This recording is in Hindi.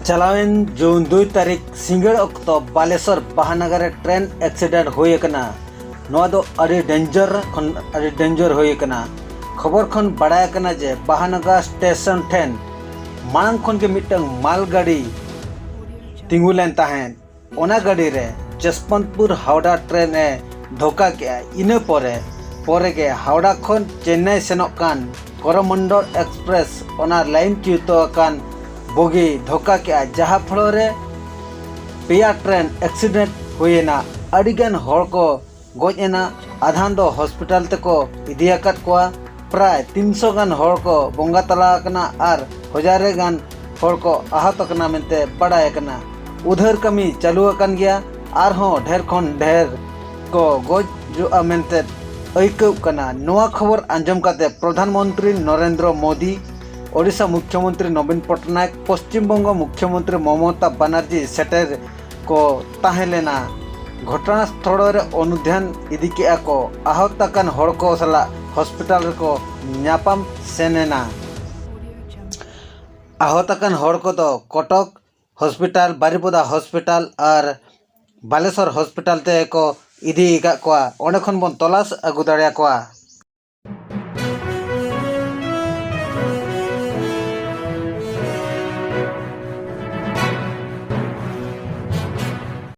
चलावेन जून 2 तारीख सिंगड़ अक्तो बालेश्वर बहानगर ट्रेन एक्सीडेंट हुई कना नवा दो अड़ी डेंजर हुई कना। खबर खन बड़ाय कना जे बहानगर स्टेशन ठेन मांग खन के मिटंग माल गाड़ी तिंगुलेन ताहेन ओना गाड़ी रे जसवंतपुर हावड़ा ट्रेन ए धोखा के इने पोरे के हावड़ा खन चेन्नई सेनोक कान करमंडल एक्सप्रेस ओना लाइन चुतो कान बोगी धोखा के जहाँ फलोरे पेया ट्रेन एक्सीडेंट हुएना अडिगन हर को गजना आधान दो हॉस्पिटल तको इदियाकत कोआ प्राय 300 गान हर को बोंगा तला कना आर हजारे गान हर को आहत कना मेंते बड़ाय कना। उधर कमी चालू अकन गया आर हो ढेर खन ढेर को गज जो मेंते ऐकव कना। नवा खबर आंजम काते प्रधानमंत्री नरेंद्र मोदी, ओडिशा मुख्यमंत्री नवीन पटनायक, पश्चिम बंग मुख्यमंत्री ममता बनर्जी सेटेर को ताहेलेना। घटनास्थल रे अनुध्यान इदिके को आहत कान हड़ को सला हॉस्पिटल को न्यापाम सेनेना। आहत कान हड़ को तो कटक हॉस्पिटल, बारिपदा हॉस्पिटल और बालेश्वर हॉस्पिटल ते को इदी का कोआ ओंडे खन बन तलाश आगु दाड़िया कोआ।